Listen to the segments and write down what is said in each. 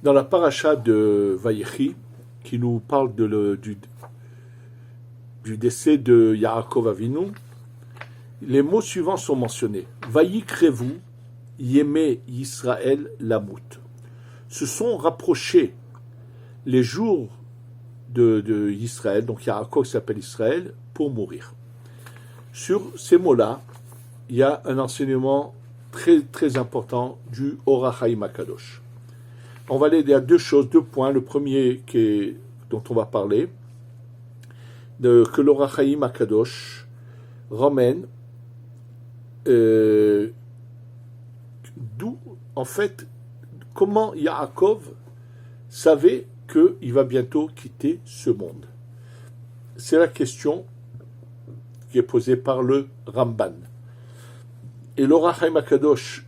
Dans la paracha de Vayechi, qui nous parle du décès de Yaakov Avinu, les mots suivants sont mentionnés. Vayikrevu, Yemé Yisraël Lamout. Se sont rapprochés les jours de Israël, donc Yaakov s'appelle Israël, pour mourir. Sur ces mots-là, il y a un enseignement très, très important du Or HaChaim HaKadosh. On va aller à deux points. Le premier dont on va parler, que l'Or HaChaim HaKadosh ramène d'où, en fait, comment Yaakov savait qu'il va bientôt quitter ce monde. C'est la question qui est posée par le Ramban. Et l'Or HaChaim HaKadosh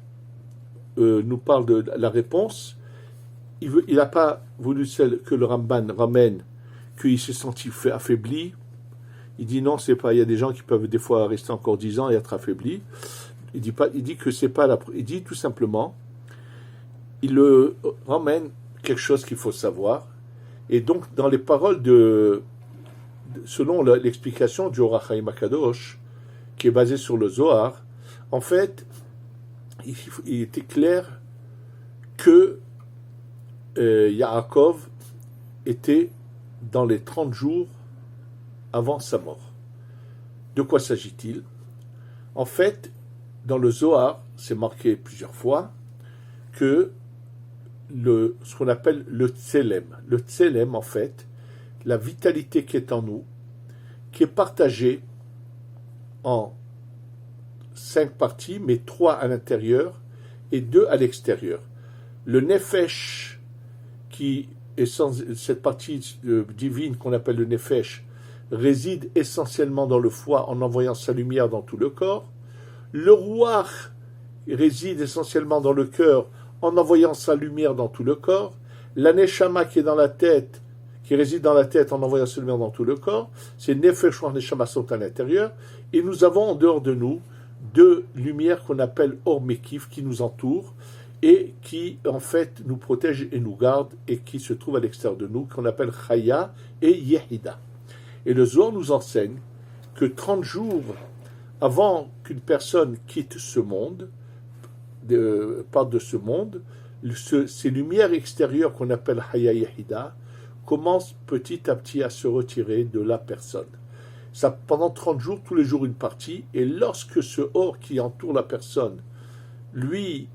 nous parle de la réponse. Il n'a pas voulu celle que le Ramban ramène, qu'il s'est senti affaibli. Il dit non, c'est pas. Il y a des gens qui peuvent des fois rester encore 10 ans et être affaiblis. Il dit que c'est pas la. Il dit tout simplement, il le ramène quelque chose qu'il faut savoir. Et donc dans les paroles selon l'explication du Or HaChaim HaKadosh, qui est basée sur le Zohar, en fait, il était clair que Yaakov était dans les 30 jours avant sa mort. De quoi s'agit-il? En fait, dans le Zohar, c'est marqué plusieurs fois que ce qu'on appelle le Tselem. Le Tselem, en fait, la vitalité qui est en nous, qui est partagée en 5 parties, mais 3 à l'intérieur et 2 à l'extérieur. Le Nefesh, qui est cette partie divine qu'on appelle le Nefesh, réside essentiellement dans le foie en envoyant sa lumière dans tout le corps. Le Ruach réside essentiellement dans le cœur en envoyant sa lumière dans tout le corps. La Neshama qui est dans la tête, qui réside dans la tête en envoyant sa lumière dans tout le corps. Ces Nefesh ou Neshama sont à l'intérieur. Et nous avons en dehors de nous 2 lumières qu'on appelle Or Mekif qui nous entourent et qui, en fait, nous protège et nous garde, et qui se trouve à l'extérieur de nous, qu'on appelle Chaya et Yehida. Et le Zohar nous enseigne que 30 jours avant qu'une personne quitte ce monde, parte de ce monde, ces lumières extérieures qu'on appelle Chaya et Yehida commencent petit à petit à se retirer de la personne. Ça, pendant 30 jours, tous les jours une partie, et lorsque ce or qui entoure la personne, lui,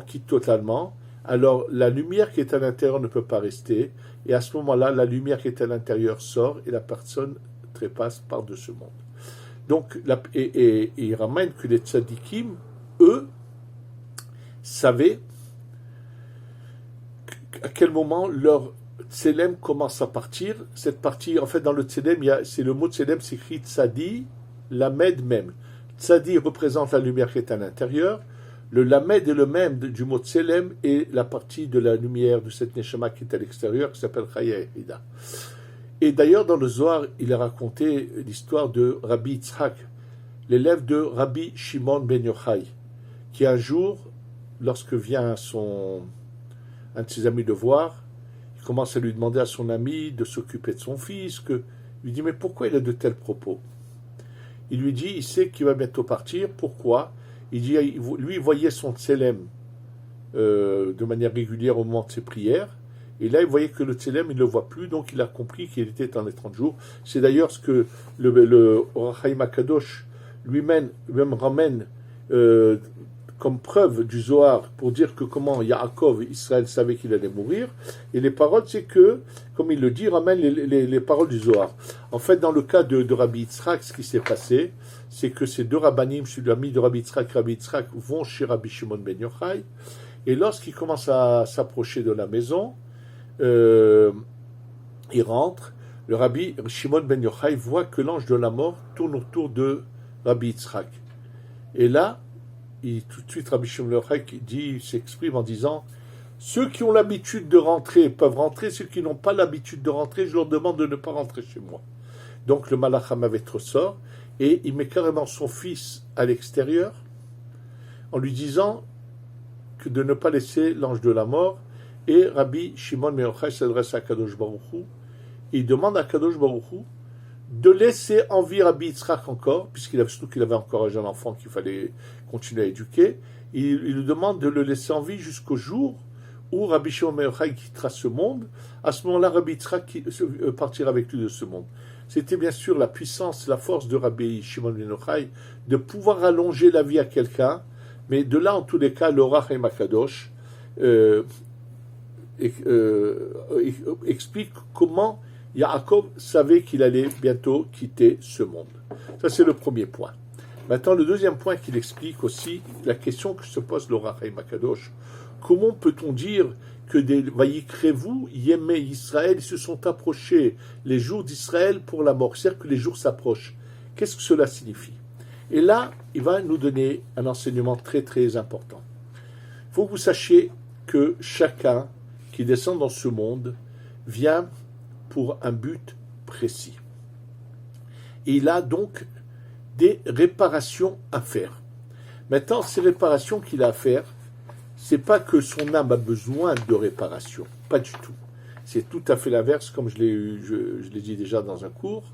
quitte totalement, alors la lumière qui est à l'intérieur ne peut pas rester, et à ce moment-là, la lumière qui est à l'intérieur sort, et la personne trépasse par de ce monde. Donc, il ramène que les tzadikim, eux, savaient à quel moment leur tselem commence à partir. Cette partie, en fait, dans le tselem, c'est le mot tselem s'écrit tzadi, lamed même. Tzadi représente la lumière qui est à l'intérieur. Le lamed est le même du mot tselem et la partie de la lumière de cette neshama qui est à l'extérieur, qui s'appelle Chaya Yehida. Et d'ailleurs, dans le Zohar, il a raconté l'histoire de Rabbi Yitzhak, l'élève de Rabbi Shimon ben Yochai, qui un jour, lorsque vient un de ses amis le voir, il commence à lui demander à son ami de s'occuper de son fils, il lui dit, mais pourquoi il a de tels propos? Il lui dit, il sait qu'il va bientôt partir, pourquoi? Il dit, lui, il voyait son tselem de manière régulière au moment de ses prières, et là, il voyait que le tselem, il ne le voit plus, donc il a compris qu'il était dans les 30 jours. C'est d'ailleurs ce que le Or HaChaim HaKadosh lui-même ramène comme preuve du Zohar pour dire que comment Yaakov, Israël, savait qu'il allait mourir. Et les paroles, c'est que, comme il le dit, ramène les paroles du Zohar. En fait, dans le cas de Rabbi Yitzhak, ce qui s'est passé, c'est que ces 2 rabbanim, celui de l'ami de Rabbi Yitzhak, vont chez Rabbi Shimon ben Yochai, et lorsqu'ils commencent à s'approcher de la maison, ils rentrent, le Rabbi Shimon ben Yochai voit que l'ange de la mort tourne autour de Rabbi Yitzhak. Et là, tout de suite, Rabbi Shimon ben Yochai s'exprime en disant, ceux qui ont l'habitude de rentrer peuvent rentrer, ceux qui n'ont pas l'habitude de rentrer, je leur demande de ne pas rentrer chez moi. Donc le Malach HaMavet ressort, et il met carrément son fils à l'extérieur, en lui disant que de ne pas laisser l'ange de la mort, Et Rabbi Shimon ben Yochai s'adresse à Kadosh Baruch Hu, et il demande à Kadosh Baruch Hu de laisser en vie Rabbi Yitzhak encore, surtout qu'il avait encore un jeune enfant qu'il fallait continuer à éduquer. Il lui demande de le laisser en vie jusqu'au jour où Rabbi Shimon ben Yochai quittera ce monde. À ce moment-là, Rabbi Yitzhak partira avec lui de ce monde. C'était bien sûr la puissance, la force de Rabbi Shimon ben Yochai de pouvoir allonger la vie à quelqu'un, mais de là, en tous les cas, l'Orach Haim HaKadosh explique comment Yaakov savait qu'il allait bientôt quitter ce monde. Ça, c'est le premier point. Maintenant, le deuxième point qu'il explique aussi, la question que se pose l'Orach Haim HaKadosh. Comment peut-on dire que des Vayikrevu, Yémé, Israël, se sont approchés les jours d'Israël pour la mort, c'est-à-dire que les jours s'approchent. Qu'est-ce que cela signifie? Et là, il va nous donner un enseignement très très important. Il faut que vous sachiez que chacun qui descend dans ce monde vient pour un but précis. Et il a donc des réparations à faire. Maintenant, ces réparations qu'il a à faire, c'est pas que son âme a besoin de réparation, pas du tout. C'est tout à fait l'inverse, comme je l'ai dit déjà dans un cours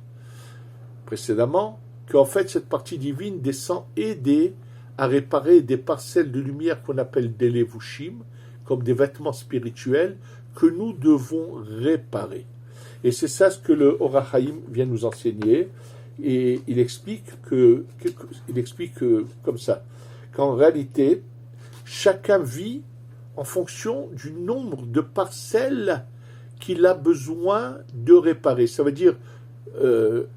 précédemment, qu'en fait cette partie divine descend aider à réparer des parcelles de lumière qu'on appelle des levushim, comme des vêtements spirituels que nous devons réparer. Et c'est ça ce que le Orach Haim vient nous enseigner, et il explique comme ça, qu'en réalité, chacun vit en fonction du nombre de parcelles qu'il a besoin de réparer. Ça veut dire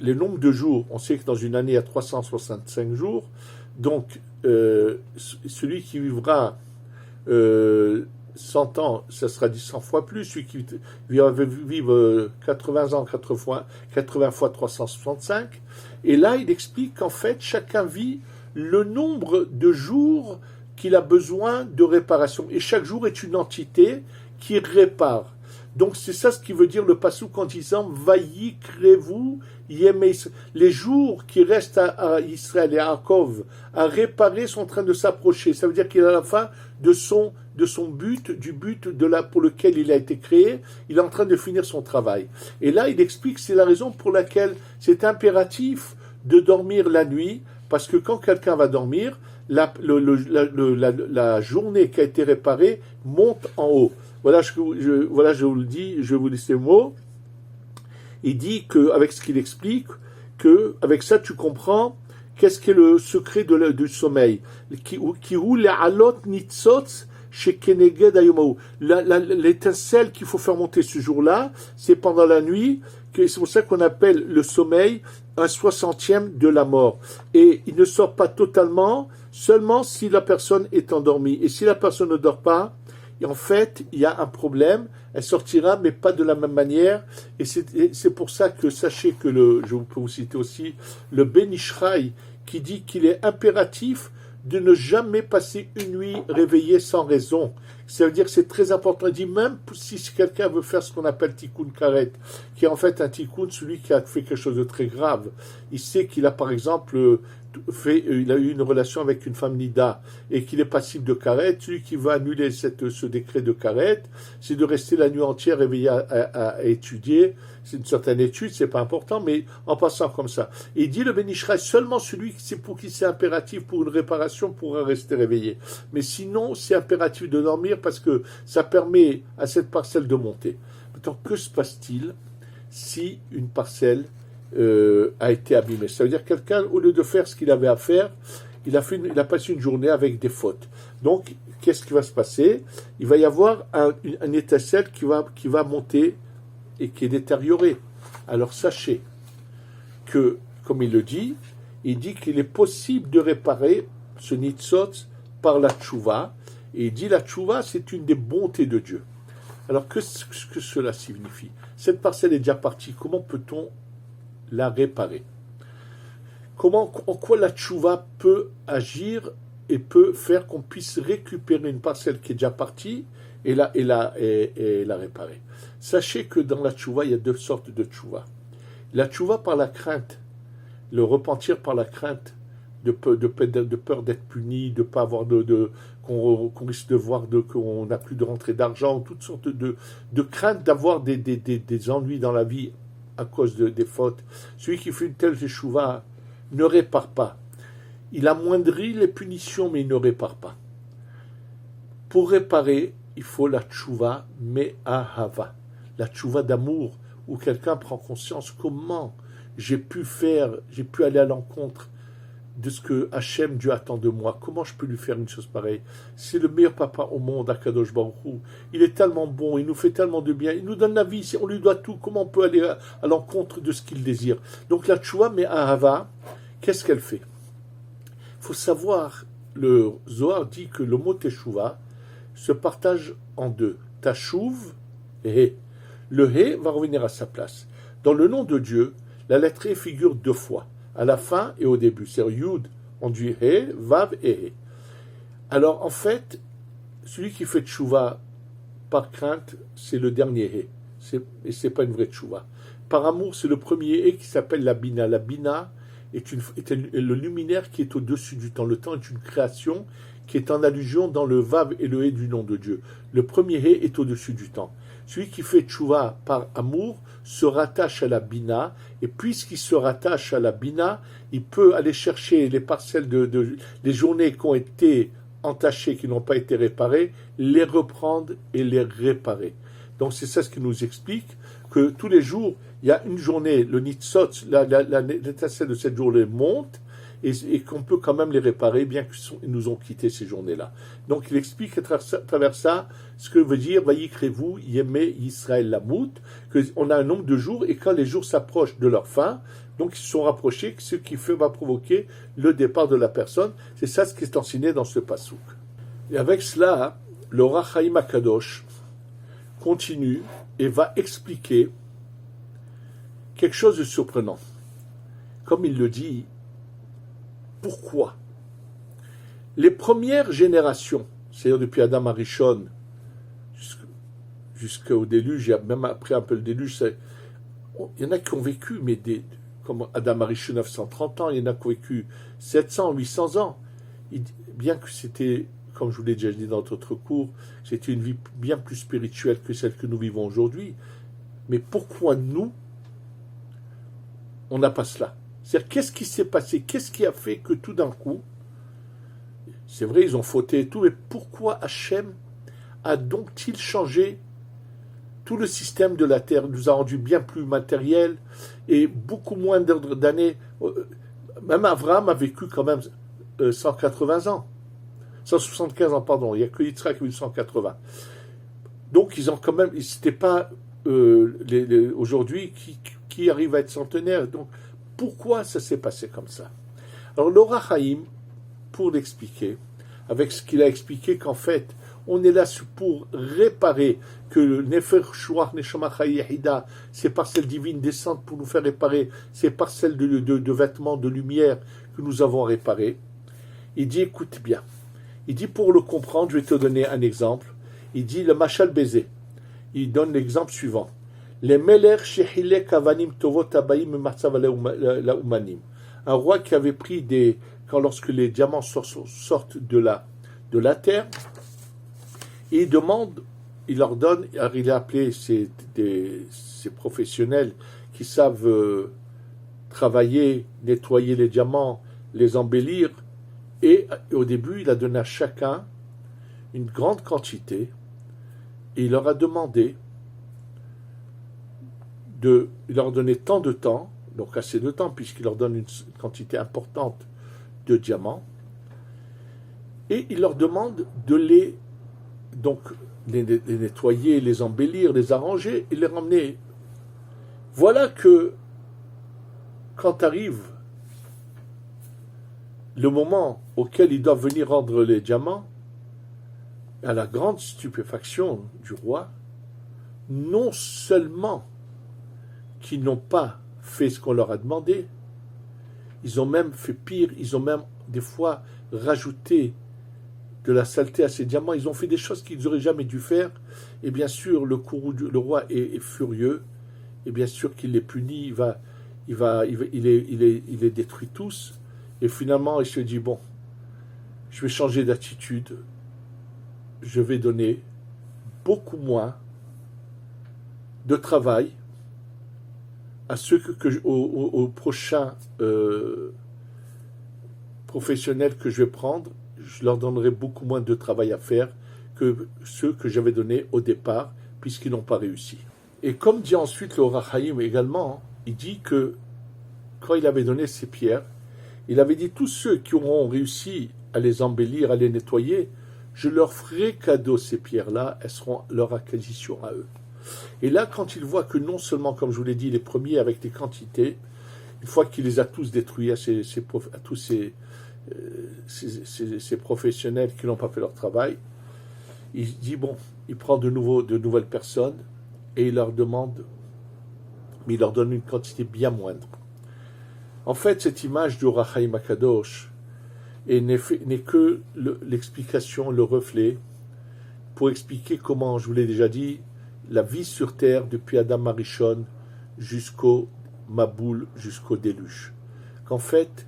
les nombres de jours. On sait que dans une année, il y a 365 jours. Donc, celui qui vivra 100 ans, ça sera dit 100 fois plus. Celui qui vivre 80 ans, 80 fois 365. Et là, il explique qu'en fait, chacun vit le nombre de jours qu'il a besoin de réparation. Et chaque jour est une entité qui répare. Donc c'est ça ce qui veut dire le passouk en disant Vayikrevu Yemei. Les jours qui restent à Israël et à Yaakov à réparer sont en train de s'approcher. Ça veut dire qu'il est à la fin de son but, du but pour lequel il a été créé. Il est en train de finir son travail. Et là, il explique que c'est la raison pour laquelle c'est impératif de dormir la nuit, parce que quand quelqu'un va dormir, la journée qui a été réparée monte en haut. Voilà, je vous le dis, je vous laisse les mots. Il dit qu'avec ce qu'il explique, qu'avec ça tu comprends qu'est-ce qu'est le secret du sommeil. L'étincelle qu'il faut faire monter ce jour-là, c'est pendant la nuit, c'est pour ça qu'on appelle le sommeil un 60e de la mort. Et il ne sort pas totalement, seulement si la personne est endormie. Et si la personne ne dort pas, et en fait, il y a un problème, elle sortira, mais pas de la même manière, et c'est pour ça que sachez que je peux vous citer aussi, le Ben Ishraï, qui dit qu'il est impératif de ne jamais passer une nuit réveillée sans raison. Ça veut dire que c'est très important. Il dit même si quelqu'un veut faire ce qu'on appelle tikkun karet, qui est en fait un tikkun, celui qui a fait quelque chose de très grave. Il sait qu'il a par exemple il a eu une relation avec une femme nida et qu'il est passible de karet. Celui qui va annuler ce décret de karet, c'est de rester la nuit entière réveillé à étudier. C'est une certaine étude, c'est pas important, mais en passant comme ça. Et il dit le Ben Ishraï, seulement celui pour qui c'est impératif pour une réparation pourra rester réveillé. Mais sinon, c'est impératif de dormir parce que ça permet à cette parcelle de monter. Maintenant, que se passe-t-il si une parcelle a été abîmée? Ça veut dire que quelqu'un, au lieu de faire ce qu'il avait à faire, il a passé une journée avec des fautes. Donc, qu'est-ce qui va se passer? Il va y avoir un étincelle qui va monter et qui est détérioré. Alors sachez que, comme il dit qu'il est possible de réparer ce nitzot par la tchouva, et il dit la tchouva, c'est une des bontés de Dieu. Alors que cela signifie? Cette parcelle est déjà partie, comment peut-on la réparer? En quoi la tchouva peut agir et peut faire qu'on puisse récupérer une parcelle qui est déjà partie et la réparer? Sachez que dans la tchouva, il y a deux sortes de tchouva. La tchouva par la crainte, le repentir par la crainte de peur d'être puni, de pas avoir qu'on risque de voir qu'on n'a plus de rentrée d'argent, toutes sortes de craintes d'avoir des ennuis dans la vie à cause des fautes. Celui qui fait une telle teshuva ne répare pas. Il amoindrit les punitions, mais il ne répare pas. Pour réparer, il faut la tchouva me'ahava, la tchouva d'amour, où quelqu'un prend conscience comment j'ai pu aller à l'encontre de ce que Hachem, Dieu attend de moi. Comment je peux lui faire une chose pareille? C'est le meilleur papa au monde, Akadosh Baruch Hu. Il est tellement bon, il nous fait tellement de bien, il nous donne la vie, on lui doit tout. Comment on peut aller à l'encontre de ce qu'il désire? Donc la tchouva me'ahava, qu'est-ce qu'elle fait? Il faut savoir, le Zohar dit que le mot teshuva se partage en deux. Tashuv et He. Le He va revenir à sa place. Dans le nom de Dieu, la lettre He figure deux fois, à la fin et au début. C'est Yud, on dit He, Vav et He. Alors en fait, celui qui fait tchouva par crainte, c'est le dernier He. Et c'est pas une vraie tchouva. Par amour, c'est le premier He qui s'appelle la Bina. La Bina est le luminaire qui est au-dessus du temps. Le temps est une création qui est en allusion dans le Vav et le He du nom de Dieu. Le premier He est au-dessus du temps. Celui qui fait tchouva par amour se rattache à la Bina, et puisqu'il se rattache à la Bina, il peut aller chercher les parcelles les journées qui ont été entachées, qui n'ont pas été réparées, les reprendre et les réparer. Donc c'est ça ce qui nous explique que tous les jours, il y a une journée, le Nitzot, l'étincelle de cette journée monte, et qu'on peut quand même les réparer, bien qu'ils nous ont quitté ces journées-là. Donc il explique à travers ça ce que veut dire Vayikrevu Yemé Yisraël Lamout, qu'on a un nombre de jours, et quand les jours s'approchent de leur fin, donc ils se sont rapprochés, ce qui va provoquer le départ de la personne. C'est ça ce qui est enseigné dans ce pasouk. Et avec cela, le Ohr HaChaim HaKadosh continue et va expliquer quelque chose de surprenant. Comme il le dit, pourquoi les premières générations, c'est-à-dire depuis Adam Arishon jusqu'au déluge, et même après un peu le déluge, il y en a qui ont vécu, mais comme Adam Arishon 930 ans, il y en a qui ont vécu 700, 800 ans. Bien que c'était, comme je vous l'ai déjà dit dans d'autres cours, c'était une vie bien plus spirituelle que celle que nous vivons aujourd'hui. Mais pourquoi nous, on n'a pas cela? C'est-à-dire, qu'est-ce qui s'est passé? Qu'est-ce qui a fait que tout d'un coup, c'est vrai, ils ont fauté et tout, mais pourquoi Hachem a donc-il changé tout le système de la terre, nous a rendu bien plus matériel et beaucoup moins d'années? Même Abraham a vécu quand même 180 ans. 175 ans, pardon. Il n'y a que Yitzhak qui a eu 180. Donc, ils ont quand même, c'était pas aujourd'hui qui arrive à être centenaire. Donc, pourquoi ça s'est passé comme ça? Alors, le Ohr HaChaim, pour l'expliquer, avec ce qu'il a expliqué qu'en fait, on est là pour réparer, que le Nefer Shuach Neshama Chai Yehida, ces parcelles divines descendent pour nous faire réparer ces parcelles de vêtements, de lumière que nous avons réparées. Il dit, écoute bien. Il dit, pour le comprendre, je vais te donner un exemple. Il dit, le Machal Bézé. Il donne l'exemple suivant. Les Meler Shehilek Avanim Tovot Abayim Matzav Laumanim. Un roi qui avait pris lorsque les diamants sortent de la terre, et il leur donne, alors il a appelé ces professionnels qui savent travailler, nettoyer les diamants, les embellir, et au début, il a donné à chacun une grande quantité, et il leur a demandé il leur donnait tant de temps, donc assez de temps, puisqu'il leur donne une quantité importante de diamants, et il leur demande de les nettoyer, les embellir, les arranger et les ramener. Voilà que quand arrive le moment auquel ils doivent venir rendre les diamants, à la grande stupéfaction du roi, non seulement qu'ils n'ont pas fait ce qu'on leur a demandé, ils ont même fait pire, ils ont même des fois rajouté de la saleté à ces diamants, ils ont fait des choses qu'ils n'auraient jamais dû faire, et bien sûr le roi est furieux, et bien sûr qu'il les punit, il les détruit tous, Et finalement, il se dit, bon, je vais changer d'attitude, je vais donner beaucoup moins de travail à ceux aux prochains professionnels que je vais prendre, je leur donnerai beaucoup moins de travail à faire que ceux que j'avais donnés au départ, puisqu'ils n'ont pas réussi. Et comme dit ensuite le Or HaChaim également, il dit que quand il avait donné ces pierres, il avait dit tous ceux qui auront réussi à les embellir, à les nettoyer, je leur ferai cadeau ces pierres-là, elles seront leur acquisition à eux. Et là, quand il voit que non seulement, comme je vous l'ai dit, les premiers avec des quantités, une fois qu'il les a tous détruits à tous ces professionnels qui n'ont pas fait leur travail, il dit bon, il prend de nouvelles personnes et il leur demande, mais il leur donne une quantité bien moindre. En fait, cette image du Or HaChaim Akadosh n'est que l'explication, le reflet, pour expliquer comment, je vous l'ai déjà dit, la vie sur terre depuis Adam Arishon jusqu'au Maboul, jusqu'au déluge. Qu'en fait,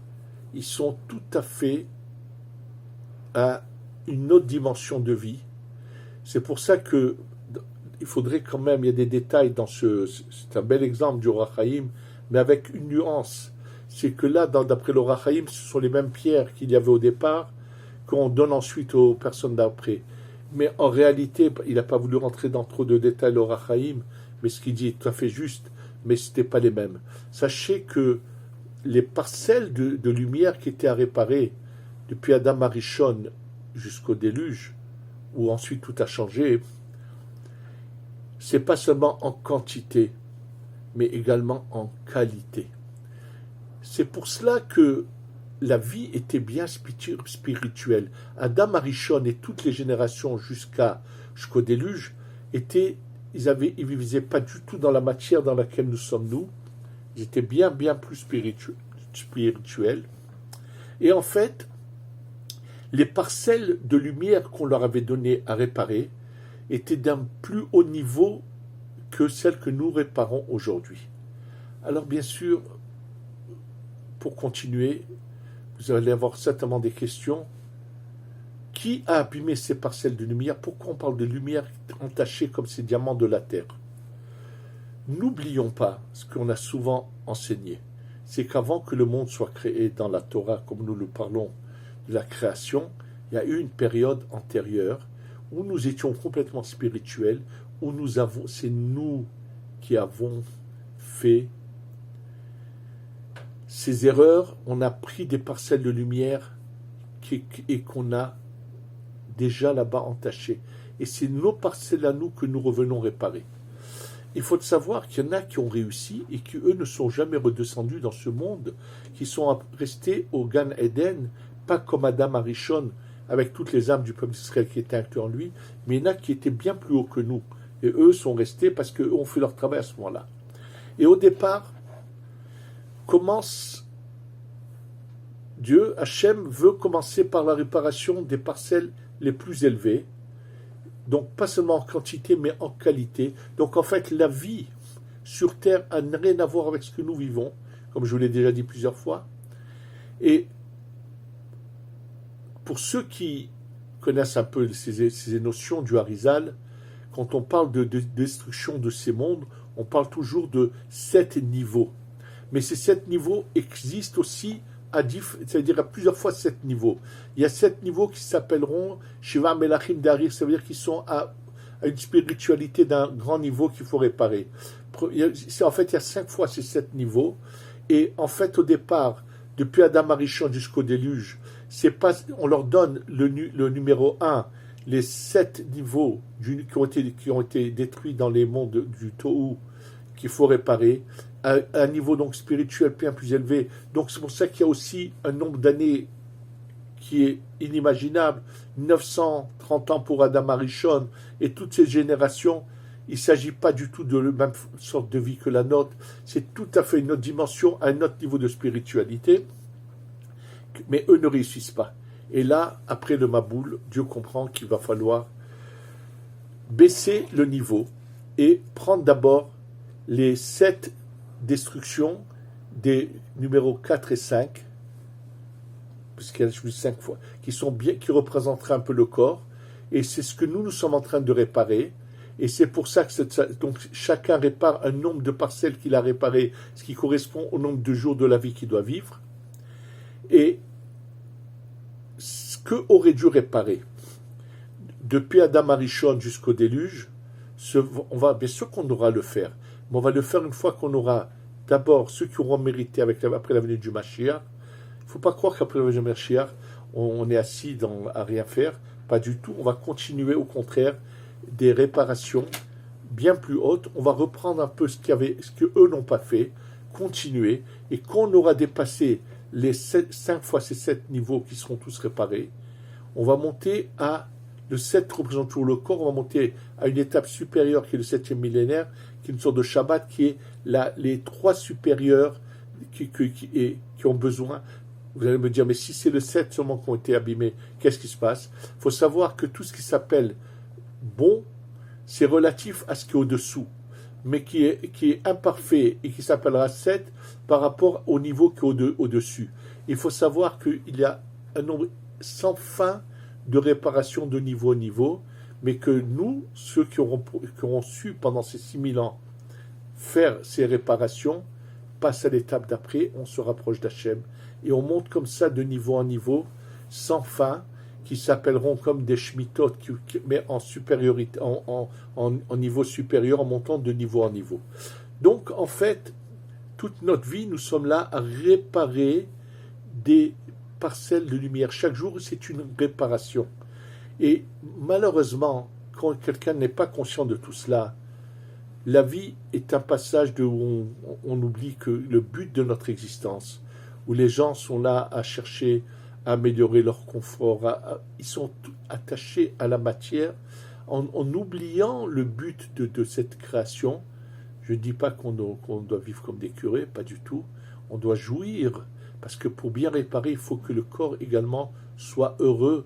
ils sont tout à fait à une autre dimension de vie. C'est pour ça que il faudrait quand même, il y a des détails dans c'est un bel exemple du Or HaChaim, mais avec une nuance. C'est que là, d'après le Or HaChaim, ce sont les mêmes pierres qu'il y avait au départ, qu'on donne ensuite aux personnes d'après. Mais en réalité, il n'a pas voulu rentrer dans trop de détails, le Or HaChaim, mais ce qu'il dit est tout à fait juste, mais ce n'était pas les mêmes. Sachez que les parcelles de lumière qui étaient à réparer depuis Adam Arishon jusqu'au déluge, où ensuite tout a changé, c'est pas seulement en quantité, mais également en qualité. C'est pour cela que la vie était bien spirituelle. Adam Arishon et toutes les générations jusqu'au déluge ils vivaient pas du tout dans la matière dans laquelle nous sommes nous. Ils étaient bien plus spirituels. Et en fait, les parcelles de lumière qu'on leur avait données à réparer étaient d'un plus haut niveau que celles que nous réparons aujourd'hui. Alors bien sûr, pour continuer, vous allez avoir certainement des questions. Qui a abîmé ces parcelles de lumière? Pourquoi on parle de lumière entachée comme ces diamants de la terre? N'oublions pas ce qu'on a souvent enseigné. C'est qu'avant que le monde soit créé dans la Torah, comme nous le parlons de la création, il y a eu une période antérieure où nous étions complètement spirituels, où c'est nous qui avons fait ces erreurs. On a pris des parcelles de lumière et qu'on a déjà là-bas entachées. Et c'est nos parcelles à nous que nous revenons réparer. Il faut savoir qu'il y en a qui ont réussi et qui, eux, ne sont jamais redescendus dans ce monde, qui sont restés au Gan Eden, pas comme Adam Arishon, avec toutes les âmes du peuple d'Israël qui étaient inclus en lui, mais il y en a qui étaient bien plus hauts que nous. Et eux sont restés parce qu'eux ont fait leur travail à ce moment-là. Et au départ, Dieu, Hachem, veut commencer par la réparation des parcelles les plus élevées, donc pas seulement en quantité, mais en qualité. Donc en fait, la vie sur Terre n'a rien à voir avec ce que nous vivons, comme je vous l'ai déjà dit plusieurs fois. Et pour ceux qui connaissent un peu ces notions du Harizal, quand on parle de destruction de ces mondes, on parle toujours de 7 niveaux. Mais ces 7 niveaux existent aussi c'est-à-dire à plusieurs fois 7 niveaux. Il y a 7 niveaux qui s'appelleront Shiva Melachim Darir, ça veut dire qu'ils sont à une spiritualité d'un grand niveau qu'il faut réparer. En fait, il y a 5 fois ces 7 niveaux. Et en fait, au départ, depuis Adam Arishon jusqu'au déluge, on leur donne le numéro 1, les 7 niveaux qui ont été détruits dans les mondes du Tohu, qu'il faut réparer, à un niveau donc spirituel bien plus élevé. Donc c'est pour ça qu'il y a aussi un nombre d'années qui est inimaginable, 930 ans pour Adam Arishon, et toutes ces générations. Il ne s'agit pas du tout de la même sorte de vie que la nôtre, c'est tout à fait une autre dimension, un autre niveau de spiritualité, mais eux ne réussissent pas. Et là, après le Maboul, Dieu comprend qu'il va falloir baisser le niveau et prendre d'abord les 7 destructions des numéros 4 et 5 puisqu'il y a 5 fois, qui représenteraient un peu le corps, et c'est ce que nous sommes en train de réparer, et c'est pour ça que donc chacun répare un nombre de parcelles qu'il a réparées, ce qui correspond au nombre de jours de la vie qu'il doit vivre, et ce qu'aurait dû réparer, depuis Adam Arishon jusqu'au déluge, bien sûr qu'on aura à le faire, mais on va le faire une fois qu'on aura d'abord ceux qui auront mérité après la venue du Mashiach. Il ne faut pas croire qu'après la venue du Mashiach, on est assis à rien faire, pas du tout, on va continuer au contraire des réparations bien plus hautes, on va reprendre un peu ce qu'eux n'ont pas fait, continuer, et quand on aura dépassé les 5 fois ces 7 niveaux qui seront tous réparés, on va monter à le 7 représente toujours le corps, on va monter à une étape supérieure qui est le 7e millénaire, qui est une sorte de Shabbat, qui est les 3 supérieurs qui ont besoin. Vous allez me dire, mais si c'est le 7 seulement qui ont été abîmés, qu'est-ce qui se passe? Il faut savoir que tout ce qui s'appelle bon, c'est relatif à ce qui est au-dessous, mais qui est imparfait et qui s'appellera 7 par rapport au niveau qui est au-dessus. Il faut savoir qu'il y a un nombre sans fin de réparation de niveau en niveau, mais que nous, ceux qui auront su pendant ces 6000 ans faire ces réparations, passent à l'étape d'après, on se rapproche d'Hachem, et on monte comme ça de niveau en niveau, sans fin, qui s'appelleront comme des shmitot, mais en supériorité, en niveau supérieur, en montant de niveau en niveau. Donc, en fait, toute notre vie, nous sommes là à réparer des parcelles de lumière. Chaque jour, c'est une réparation. Et malheureusement, quand quelqu'un n'est pas conscient de tout cela, la vie est un passage où on oublie que le but de notre existence, où les gens sont là à chercher à améliorer leur confort, ils sont attachés à la matière, en oubliant le but de cette création. Je ne dis pas qu'on doit vivre comme des curés, pas du tout. On doit jouir, parce que pour bien réparer, il faut que le corps également soit heureux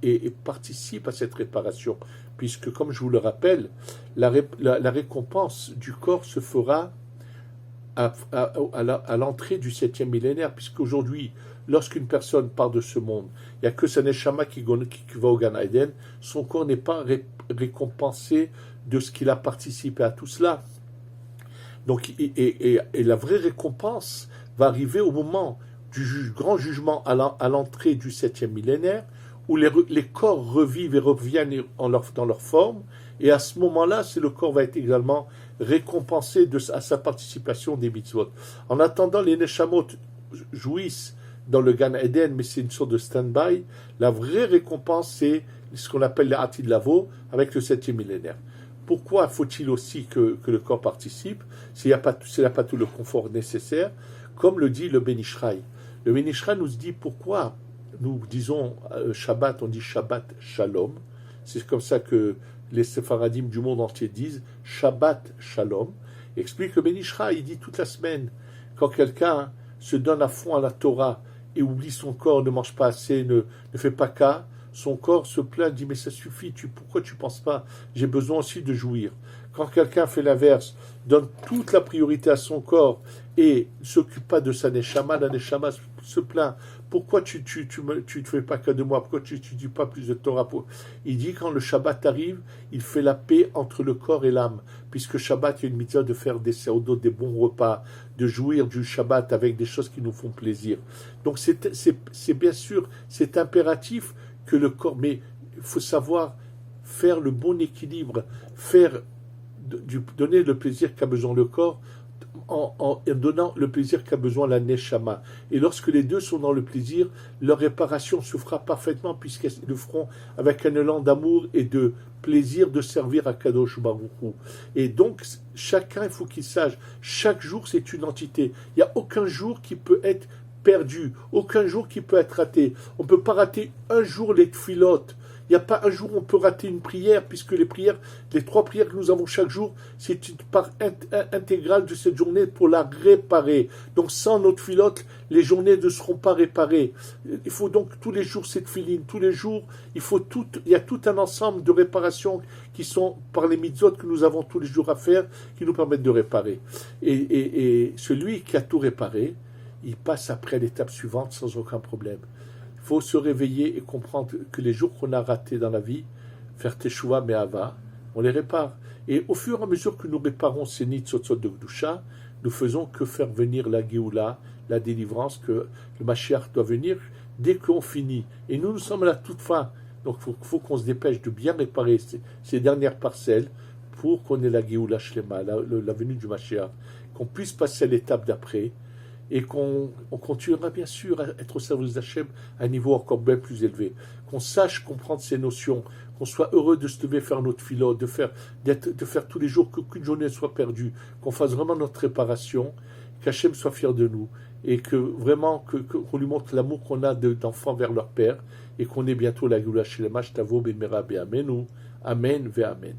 et participe à cette réparation. Puisque, comme je vous le rappelle, la récompense du corps se fera à l'entrée du 7e millénaire, puisqu'aujourd'hui, lorsqu'une personne part de ce monde, il n'y a que sa neshama qui va au Gan Eden, son corps n'est pas récompensé de ce qu'il a participé à tout cela. Donc, et la vraie récompense va arriver au moment du grand jugement à l'entrée du 7e millénaire, où les corps revivent et reviennent dans leur forme, et à ce moment-là, le corps va être également récompensé à sa participation des mitzvot. En attendant, les neshamot jouissent dans le Gan Eden, mais c'est une sorte de stand-by. La vraie récompense, c'est ce qu'on appelle les Atid Lavo, avec le 7e millénaire. Pourquoi faut-il aussi que le corps participe s'il n'y a pas tout le confort nécessaire, comme le dit le Ben Ishraï. Le Ben Ishraï nous dit pourquoi nous disons Shabbat, on dit Shabbat Shalom. C'est comme ça que les Séfaradim du monde entier disent Shabbat Shalom. Il explique le Ben Ishraï, il dit toute la semaine, quand quelqu'un se donne à fond à la Torah et oublie son corps, ne mange pas assez, ne fait pas cas, son corps se plaint, dit mais ça suffit, pourquoi tu ne penses pas, j'ai besoin aussi de jouir. Quand quelqu'un fait l'inverse, donne toute la priorité à son corps et ne s'occupe pas de sa neshama, la neshama se plaint, pourquoi tu ne fais pas cas de moi, pourquoi tu ne dis pas plus de Torah. Il dit quand le Shabbat arrive, il fait la paix entre le corps et l'âme, puisque Shabbat, il y a une mitzvah de faire des seudot, des bons repas, de jouir du Shabbat avec des choses qui nous font plaisir. Donc c'est bien sûr, c'est impératif que le corps, mais il faut savoir faire le bon équilibre, donner le plaisir qu'a besoin le corps en donnant le plaisir qu'a besoin la neshama. Et lorsque les deux sont dans le plaisir, leur réparation se fera parfaitement puisqu'ils le feront avec un élan d'amour et de plaisir de servir à Kadosh Baruch Hu. Et donc, chacun, il faut qu'il sache, chaque jour c'est une entité. Il n'y a aucun jour qui peut être perdu, aucun jour qui peut être raté. On ne peut pas rater un jour les tfilotes. Il n'y a pas un jour où on peut rater une prière, puisque les 3 prières que nous avons chaque jour, c'est une part intégrale de cette journée pour la réparer. Donc sans notre filote, les journées ne seront pas réparées. Il faut donc tous les jours cette filine, tous les jours, il y a tout un ensemble de réparations qui sont par les mitzvot que nous avons tous les jours à faire, qui nous permettent de réparer. Et celui qui a tout réparé, il passe après l'étape suivante sans aucun problème. faut se réveiller et comprendre que les jours qu'on a ratés dans la vie, faire teshuva me'ava, on les répare. Et au fur et à mesure que nous réparons ces nitzotzot de Gdusha, nous faisons que faire venir la Géoula, la délivrance, que le Mashiach doit venir dès qu'on finit. Et nous sommes à la toute fin. Donc il faut qu'on se dépêche de bien réparer ces dernières parcelles pour qu'on ait la Géoula Shlema, la venue du Mashiach, qu'on puisse passer à l'étape d'après et qu'on continuera bien sûr à être au service d'Hachem à un niveau encore bien plus élevé. Qu'on sache comprendre ces notions, qu'on soit heureux de se lever faire notre philo, de faire tous les jours qu'aucune journée soit perdue, qu'on fasse vraiment notre réparation, qu'Hachem soit fier de nous et que vraiment qu'on lui montre l'amour qu'on a d'enfants vers leur père et qu'on ait bientôt la Géoula Shlema Shtavo B'mera Be'amenu. Amen ve'amen.